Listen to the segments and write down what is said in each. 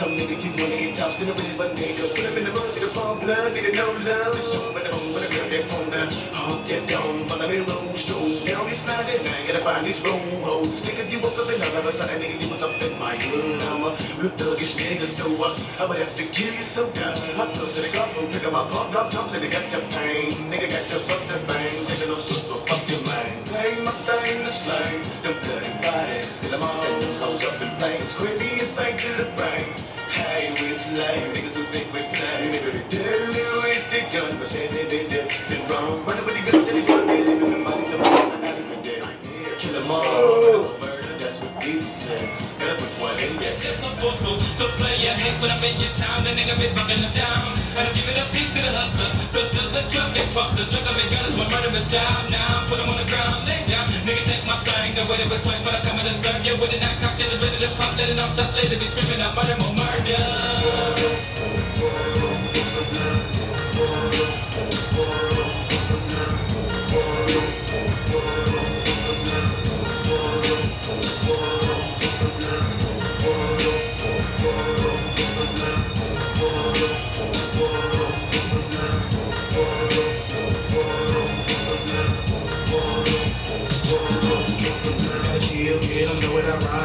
Some nigga you wanna get tossed in the wind, but nigga put him in the mud, see the bump blood, nigga no love, it's strong, but the home, but the girl that home down, hop that down, follow me roll, stroll, down this line, and I gotta find these roll hoes, nigga you woke up and all of a sudden, nigga you was up in my hood, I'm a real thuggish nigga, so I would have to kill you so down, I go to the club, pick up my pump, drop jumps, and they got your pain, nigga got your bust the bang, this ain't no shit, so fuck your man, play my thing to slang, them bloody bodies, kill them all, send them hoes up in flames, crazy inside to the brain. Hey, we slay, niggas who think we play, nigga they deadly with the gun, but say they did wrong. Running with the guns and the gun, they live in the money, still not even dead. Kill them all, murder, that's what people say. Gotta put one in there. Just a fool, so play your hate when I'm in your town, the nigga be bucking them down. Gotta give it a piece to the hustlers, thrusters, the drug ex-busters, drug up and gunners, when murder is down. Now put them on the ground, lay down. Nigga take my thing, the way that we swing, but I'm coming to serve you with it, not cocked, it's ready to pop, let it off, shots, lazy, be screaming out, murder, more murder.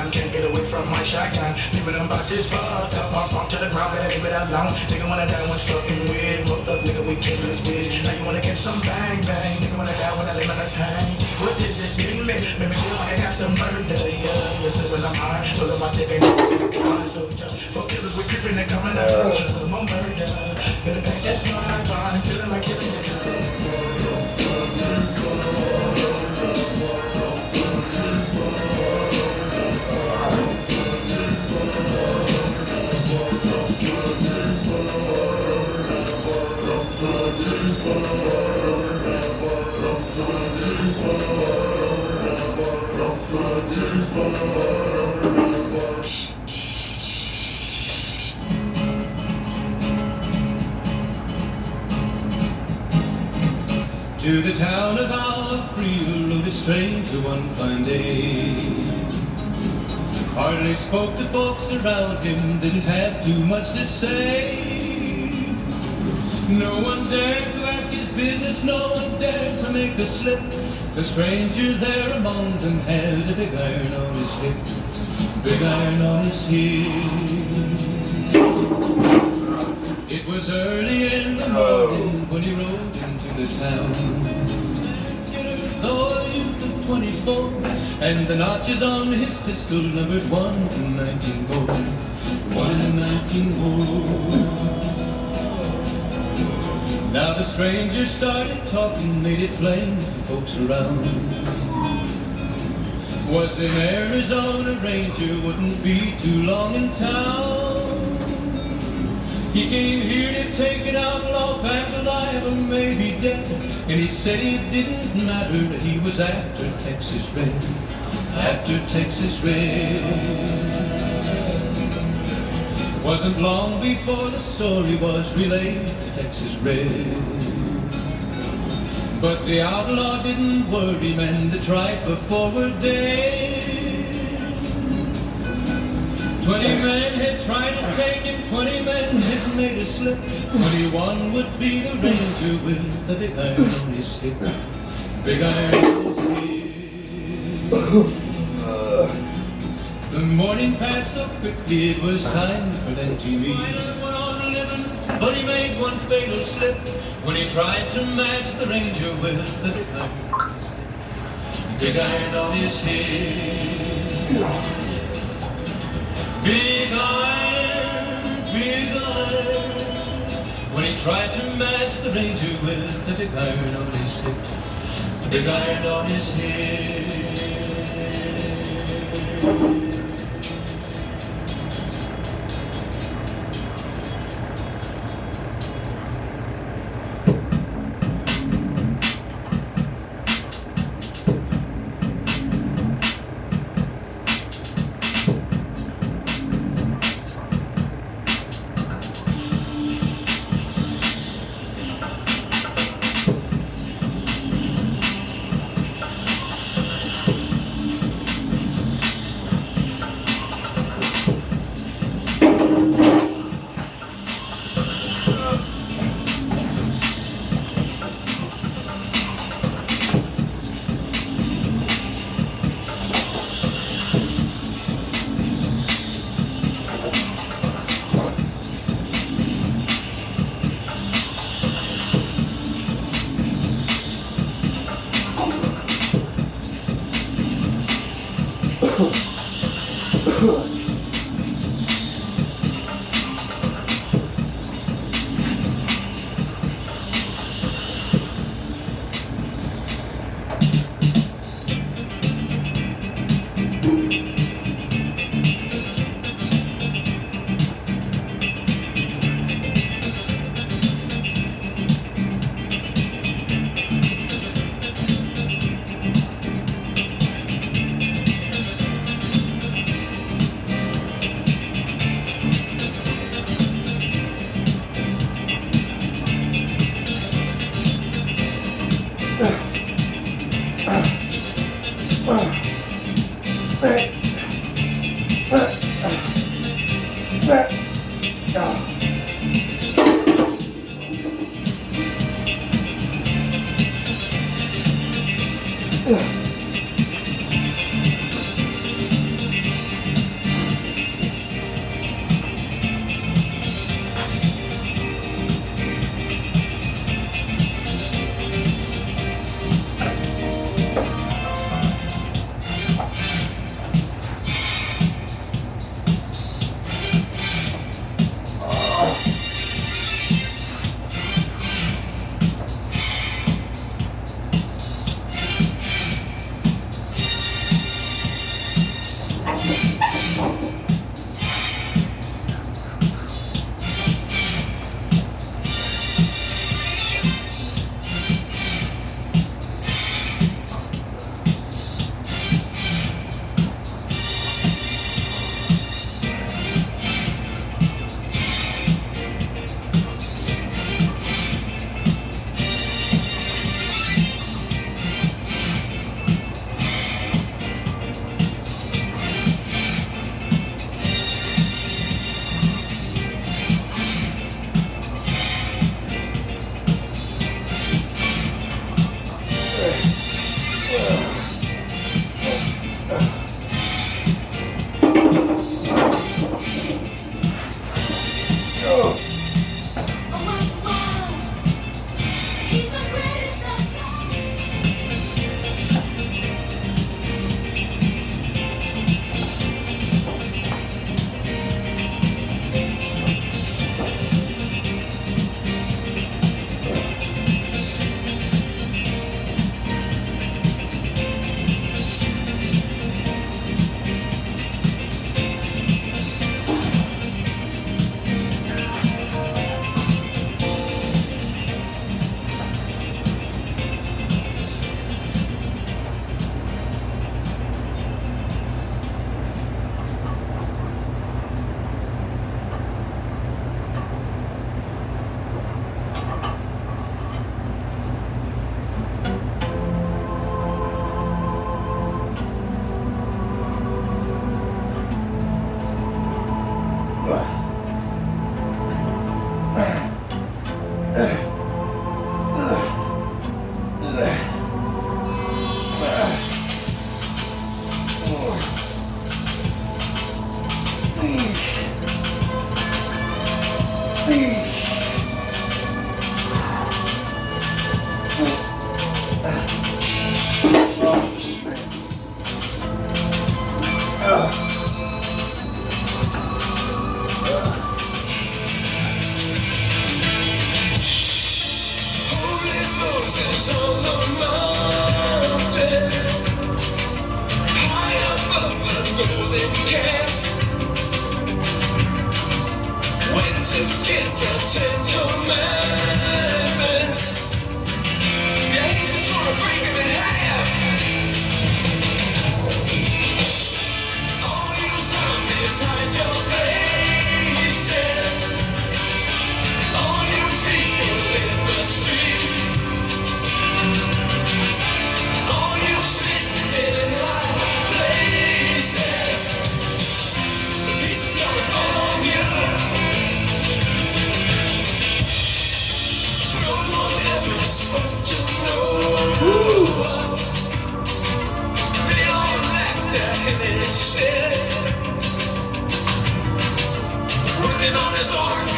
Can't get away from my shotgun. Leave it about this fucked up. Pump to the ground, better leave it alone. Nigga wanna die when fucking weird. Moved up, nigga, we killing this bitch. Now you wanna get some bang bang. Nigga wanna die when I lay my let's hang. What is it in me? Make me feel like I got to murder. Yeah, listen when I'm high. Pull up my dick and so for killers we creeping and coming out. More murder. Better back that mind. Feeling like killing it. To the town of our free rode a stranger one fine day. Hardly spoke to folks around him, didn't have too much to say. No one dared to ask his business, no one dared to make a slip. The stranger there among them had a big iron on his hip, big iron on his hip. It was early in the morning when he rode into the town. Though a youth of 24, and the notches on his pistol numbered 1 to 19 more, 1 to 19 more. Now the stranger started talking, made it plain to folks around. Was an Arizona Ranger, wouldn't be too long in town. He came here to take an outlaw back alive or maybe dead, and he said it didn't matter that he was after Texas Red, after Texas Red. Wasn't long before the story was relayed to Texas Red. But the outlaw didn't worry, man, the tribe before were dead. 20 men had tried to take him, 20 men had made a slip. 21 would be the ranger with the big iron on his hip, big iron on his hip. The morning passed so quickly, it was time for them to meet. Went on living, but he made one fatal slip when he tried to match the ranger with the big iron on his head. Big iron, when he tried to match the ranger with the big iron on his hip, the big iron on his head. Holy Moses on the mountain, high above the golden calf, went to get the 10 Commandments. Yeah, he's just gonna break them in half. All you zombies, hide your faces. All you people in the street, all you sitting in high places, the peace is gonna fall on you. No one ever spoke to no one. They all laughed at him instead, working on his ark,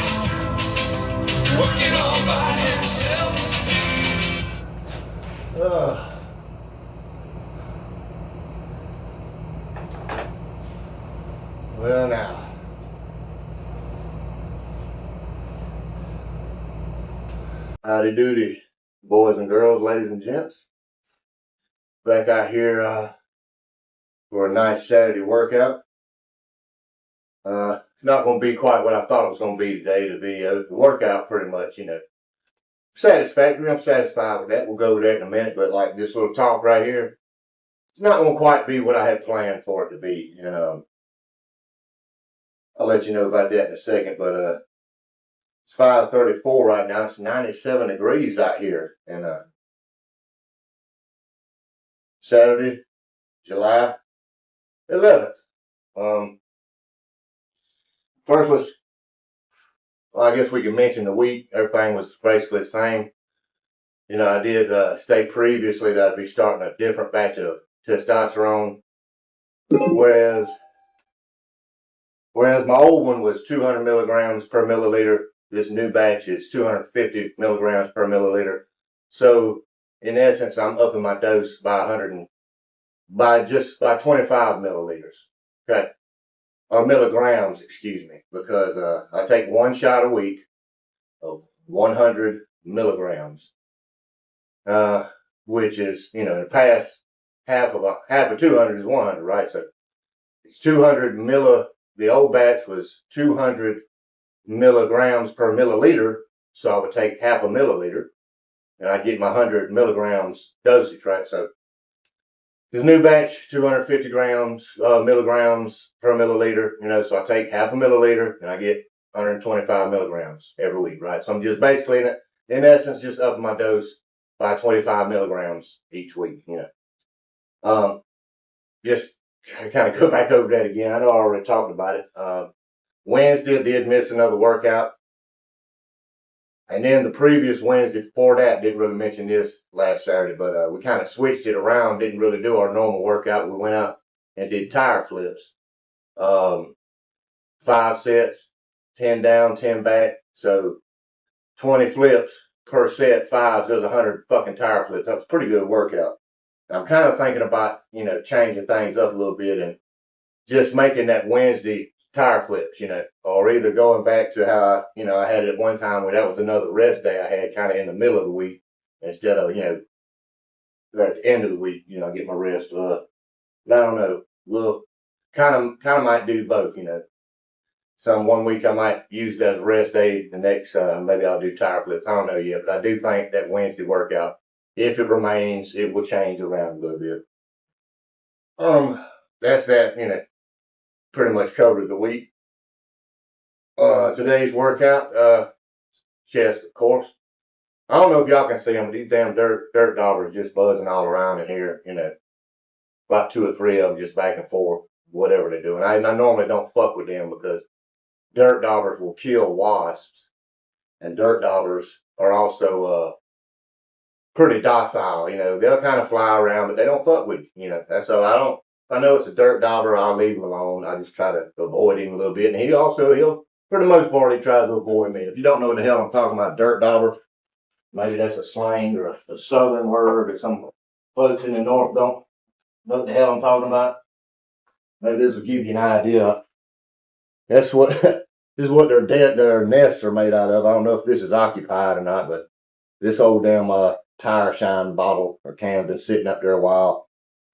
working all by himself. Well now. Howdy doody, boys and girls, ladies and gents. Back out here for a nice Saturday workout. It's not going to be quite what I thought it was going to be today, the video. The workout pretty much, satisfactory. I'm satisfied with that. We'll go over that in a minute, but like this little talk right here, it's not going to quite be what I had planned for it to be. And I'll let you know about that in a second, but it's 5:34 right now. It's 97 degrees out here, and Saturday, July 11th. First, let's Well, I guess we can mention the week. Everything was basically the same. I did state previously that I'd be starting a different batch of testosterone, whereas my old one was 200 milligrams per milliliter. This new batch is 250 milligrams per milliliter. So in essence, I'm upping my dose by 25 milliliters. Okay. Or milligrams, excuse me, because I take one shot a week of 100 milligrams, which is, in the past, half of 200 is 100, right? So it's 200 the old batch was 200 milligrams per milliliter, so I would take half a milliliter, and I'd get my 100 milligrams dosage, right? So this new batch, 250 milligrams per milliliter, so I take half a milliliter and I get 125 milligrams every week, right? So I'm just basically, in essence, just upping my dose by 25 milligrams each week, Just kind of go back over that again. I know I already talked about it. Wednesday, I did miss another workout. And then the previous Wednesday before that, didn't really mention this last Saturday, but we kind of switched it around, didn't really do our normal workout. We went out and did tire flips. 5 sets, 10 down, 10 back. So 20 flips per set, 5. There's 100 fucking tire flips. That's a pretty good workout. I'm kind of thinking about, changing things up a little bit and just making that Wednesday tire flips, or either going back to how, I had it at one time where that was another rest day I had kind of in the middle of the week instead of, at the end of the week, I get my rest. But I don't know. Well, kind of might do both, Some one week I might use that as a rest day. The next, maybe I'll do tire flips. I don't know yet, but I do think that Wednesday workout, if it remains, it will change around a little bit. That's that, pretty much covered the week. Today's workout, chest, of course. I don't know if y'all can see them, but these damn dirt daubers just buzzing all around in here, about 2 or 3 of them just back and forth, whatever they're doing. I normally don't fuck with them because dirt daubers will kill wasps, and dirt daubers are also pretty docile. They'll kind of fly around, but they don't fuck with you. That's so if I know it's a dirt dauber, I'll leave him alone. I just try to avoid him a little bit, and he'll for the most part he tries to avoid me. If you don't know what the hell I'm talking about, dirt dauber, maybe that's a slang or a southern word, or some folks in the north don't know what the hell I'm talking about. Maybe this will give you an idea. That's what this is what their nests are made out of. I don't know if this is occupied or not, but this old damn tire shine bottle or can been sitting up there a while.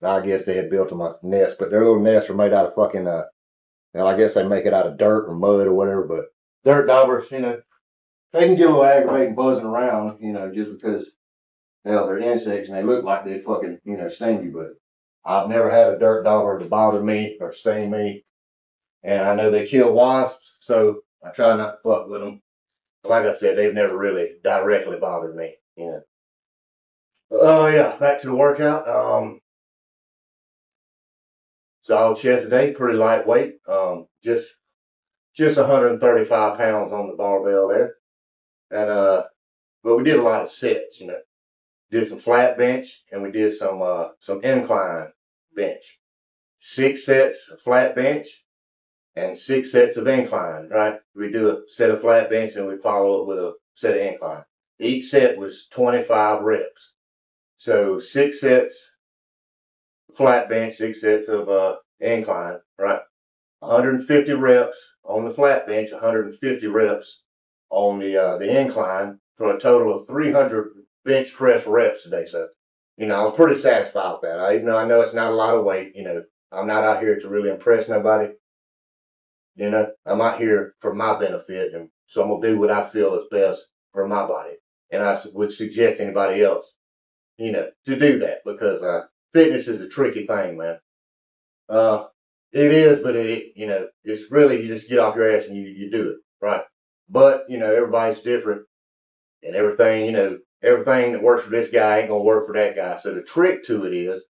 I guess they had built them a nest, but their little nests are made out of fucking well, I guess they make it out of dirt or mud or whatever. But dirt daubers, they can get a little aggravating buzzing around, just because hell they're insects and they look like they fucking sting you. But I've never had a dirt dauber to bother me or sting me, and I know they kill wasps, so I try not to fuck with them. Like I said, they've never really directly bothered me, Oh yeah, back to the workout. Solid chest today, pretty lightweight. Just 135 pounds on the barbell there. And but we did a lot of sets, Did some flat bench and we did some incline bench. 6 sets of flat bench and 6 sets of incline, right? We do a set of flat bench and we follow up with a set of incline. Each set was 25 reps. So 6 sets flat bench, 6 sets of incline, right? 150 reps on the flat bench, 150 reps on the incline for a total of 300 bench press reps today. So, I was pretty satisfied with that. Even though I know it's not a lot of weight, I'm not out here to really impress nobody. I'm out here for my benefit, and so I'm gonna do what I feel is best for my body. And I would suggest anybody else, to do that because fitness is a tricky thing, man. It is, but it's really, you just get off your ass and you do it, right? But, everybody's different and everything that works for this guy ain't gonna work for that guy. So the trick to it is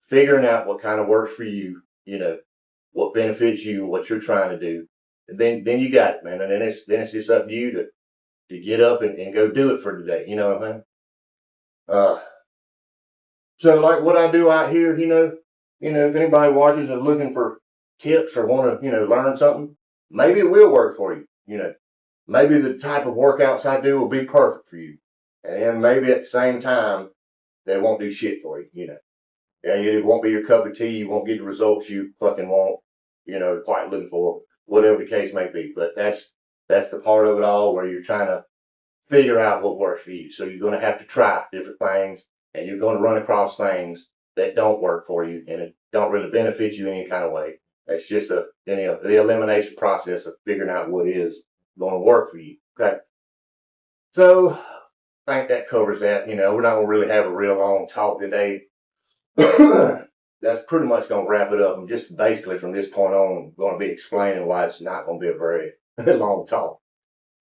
figuring out what kind of works for you, what benefits you and what you're trying to do. then you got it, man. And then it's just up to you to get up and go do it for today. You know what I mean? So like what I do out here, if anybody watches and looking for tips or want to, learn something, maybe it will work for you. Maybe the type of workouts I do will be perfect for you. And then maybe at the same time, they won't do shit for you, Yeah, it won't be your cup of tea. You won't get the results you fucking want, quite looking for, whatever the case may be. But that's the part of it all where you're trying to figure out what works for you. So you're going to have to try different things, and you're going to run across things that don't work for you and it don't really benefit you in any kind of way. It's just the elimination process of figuring out what is going to work for you. Okay. So I think that covers that. We're not going to really have a real long talk today. That's pretty much going to wrap it up. I'm just basically from this point on going to be explaining why it's not going to be a very long talk.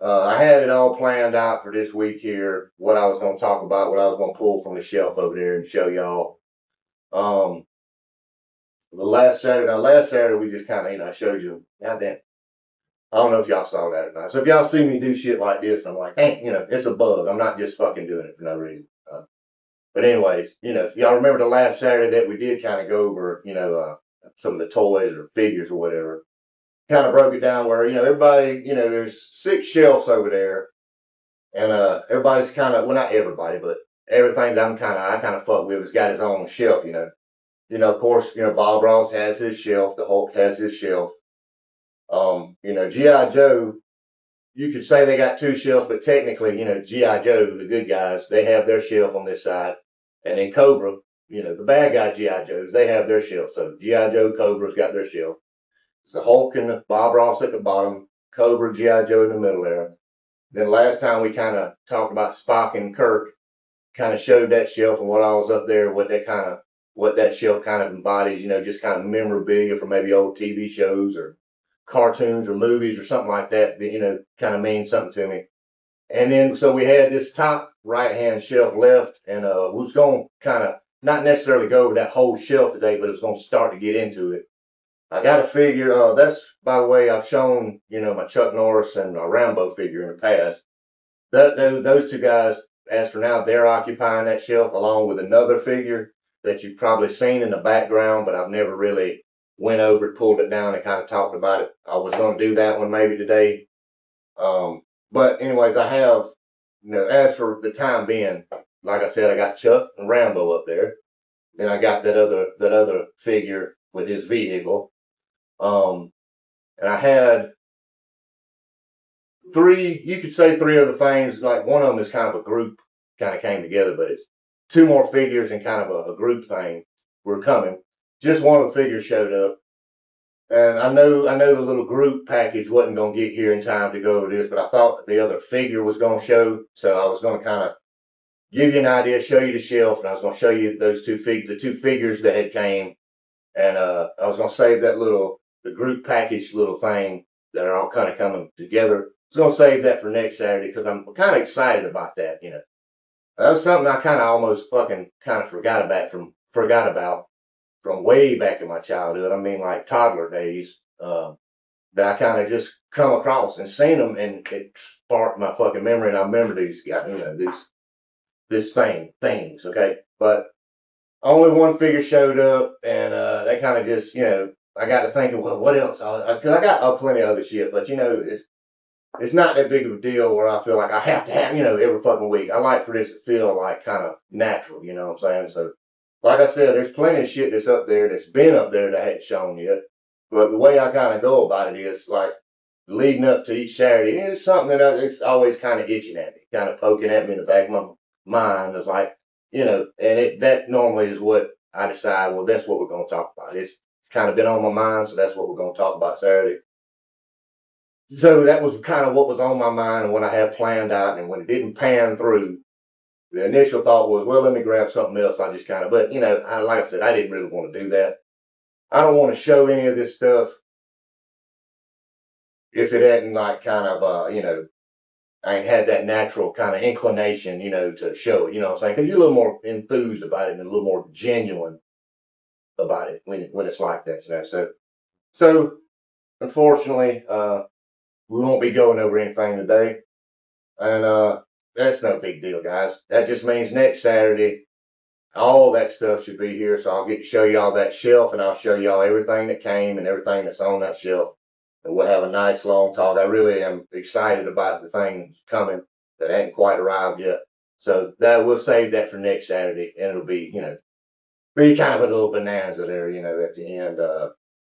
I had it all planned out for this week here, what I was going to talk about, what I was going to pull from the shelf over there and show y'all. Last Saturday we just kind of, I showed you, goddamn. I don't know if y'all saw that or not. So if y'all see me do shit like this, I'm like, hey, it's a bug. I'm not just fucking doing it for no reason. But anyways, if y'all remember the last Saturday that we did kind of go over, some of the toys or figures or whatever, kind of broke it down where, everybody, there's 6 shelves over there. And everybody's kind of, well, not everybody, but everything that I kind of fuck with has got his own shelf, of course, Bob Ross has his shelf, the Hulk has his shelf. G.I. Joe, you could say they got 2 shelves, but technically, G.I. Joe, the good guys, they have their shelf on this side. And then Cobra, the bad guy G.I. Joes, they have their shelf. So G.I. Joe, Cobra's got their shelf. It's the Hulk and the Bob Ross at the bottom, Cobra, G.I. Joe in the middle there. Then last time we kind of talked about Spock and Kirk, kind of showed that shelf and what I was up there, what that shelf kind of embodies, just kind of memorabilia from maybe old TV shows or cartoons or movies or something like that, kind of means something to me. And then, so we had this top right-hand shelf left, and we was going to kind of not necessarily go over that whole shelf today, but it was going to start to get into it. I got a figure, that's, by the way, I've shown, my Chuck Norris and my Rambo figure in the past. Those 2 guys, as for now, they're occupying that shelf along with another figure that you've probably seen in the background, but I've never really went over it, pulled it down, and kind of talked about it. I was going to do that one maybe today. But anyways, I have, as for the time being, like I said, I got Chuck and Rambo up there. Then I got that other figure with his vehicle. And I had 3, you could say 3 other things. Like one of them is kind of a group, kind of came together, but it's 2 more figures and kind of a group thing were coming. Just one of the figures showed up. And I know the little group package wasn't going to get here in time to go over this, but I thought the other figure was going to show. So I was going to kind of give you an idea, show you the shelf, and I was going to show you those the 2 figures that had came. And I was going to save the group package little thing that are all kind of coming together. I was going to save that for next Saturday because I'm kind of excited about that, That was something I kind of almost fucking kind of forgot about from way back in my childhood. I mean, like toddler days, that I kind of just come across and seen them, and it sparked my fucking memory. And I remember these guys, things, okay? But only one figure showed up, and that kind of just, I got to thinking, well, what else? Because I got plenty of other shit, but it's not that big of a deal where I feel like I have to have, every fucking week. I like for this to feel like kind of natural, you know what I'm saying? So, like I said, there's plenty of shit that's up there that's been up there that I hadn't shown yet. But the way I kind of go about it is like leading up to each Saturday, it's something that it's always kind of itching at me, kind of poking at me in the back of my mind. It's like, and that normally is what I decide, well, that's what we're going to talk about. It's kind of been on my mind, so that's what we're going to talk about Saturday. So that was kind of what was on my mind and what I had planned out. And when it didn't pan through, the initial thought was, well, let me grab something else. I just kind of, but like I said, I didn't really want to do that. I don't want to show any of this stuff if it hadn't like kind of, I ain't had that natural kind of inclination, to show it, you know what I'm saying? Because you're a little more enthused about it and a little more genuine about it when it's like that, So unfortunately, we won't be going over anything today. And that's no big deal, guys. That just means next Saturday, all that stuff should be here. So I'll get to show y'all that shelf, and I'll show y'all everything that came and everything that's on that shelf. And we'll have a nice long talk. I really am excited about the things coming that hadn't quite arrived yet. So that we'll save that for next Saturday, and it'll be, be kind of a little bonanza there, at the end.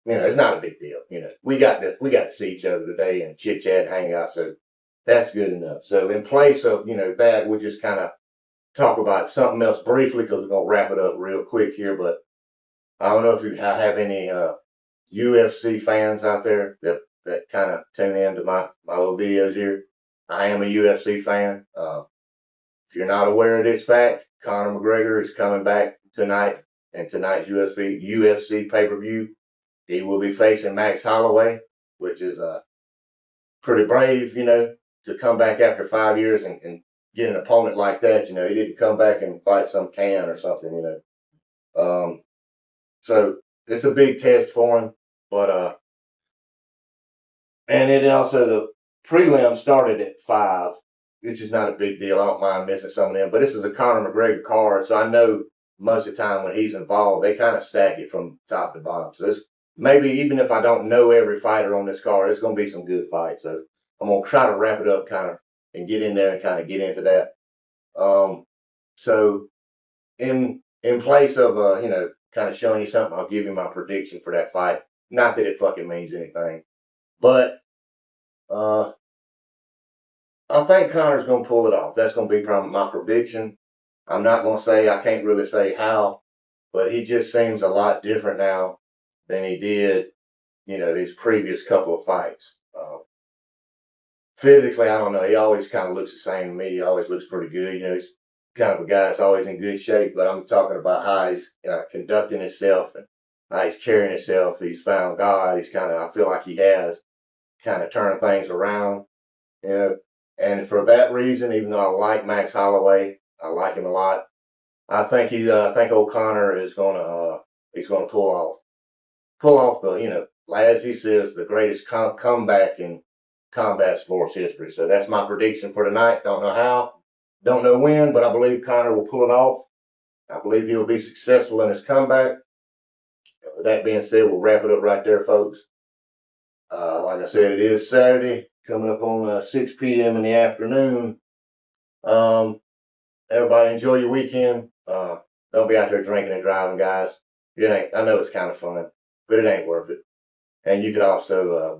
It's not a big deal. We got to see each other today and chit chat, hang out. So that's good enough. So in place of, that, we'll just kind of talk about something else briefly, because we're going to wrap it up real quick here. But I don't know if you have any UFC fans out there that kind of tune in to my little videos here. I am a UFC fan. If you're not aware of this fact, Conor McGregor is coming back tonight, and tonight's UFC pay-per-view. He will be facing Max Holloway, which is pretty brave, to come back after 5 years and get an opponent like that. He didn't come back and fight some can or something, So it's a big test for him. But and it also, the prelim started at 5, which is not a big deal. I don't mind missing some of them. But this is a Conor McGregor card, so I know most of the time when he's involved, they kind of stack it from top to bottom. So it's maybe, even if I don't know every fighter on this card, it's going to be some good fights. So I'm going to try to wrap it up kind of and get in there and kind of get into that. So in place of, kind of showing you something, I'll give you my prediction for that fight. Not that it fucking means anything. But I think Conor's going to pull it off. That's going to be probably my prediction. I'm not going to say, I can't really say how, but he just seems a lot different now than he did, his previous couple of fights. Physically, I don't know. He always kind of looks the same to me. He always looks pretty good. He's kind of a guy that's always in good shape, but I'm talking about how he's conducting himself and how he's carrying himself. He's found God. I feel like he has kind of turned things around, and for that reason, even though I like Max Holloway, I like him a lot, I think old Conor is he's gonna pull off the, as he says, the greatest comeback in combat sports history. So that's my prediction for tonight. Don't know how, don't know when, but I believe Conor will pull it off. I believe he will be successful in his comeback. With that being said, we'll wrap it up right there, folks. Like I said, it is Saturday, coming up on 6 p.m. in the afternoon. Everybody enjoy your weekend. Don't be out there drinking and driving, guys. I know it's kind of fun, but it ain't worth it. And you could also,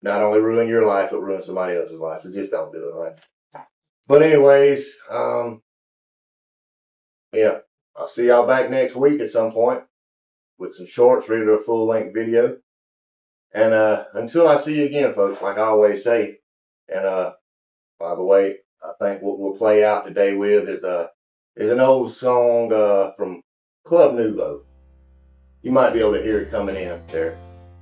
not only ruin your life, but ruin somebody else's life. So just don't do it, right? But anyways, yeah, I'll see y'all back next week at some point with some shorts, or either a full-length video. And until I see you again, folks, like I always say, and by the way, I think what we'll play out today with is an old song from Club Nouveau. You might be able to hear it coming in there.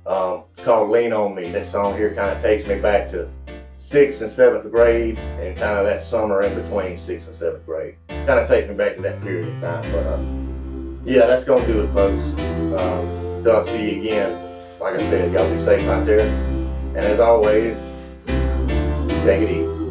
It's called Lean On Me. That song here kind of takes me back to 6th and 7th grade, and kind of that summer in between 6th and 7th grade. Kind of takes me back to that period of time. But yeah, that's going to do it, folks. Until I see you again, like I said, y'all be safe out there. And as always, take it easy.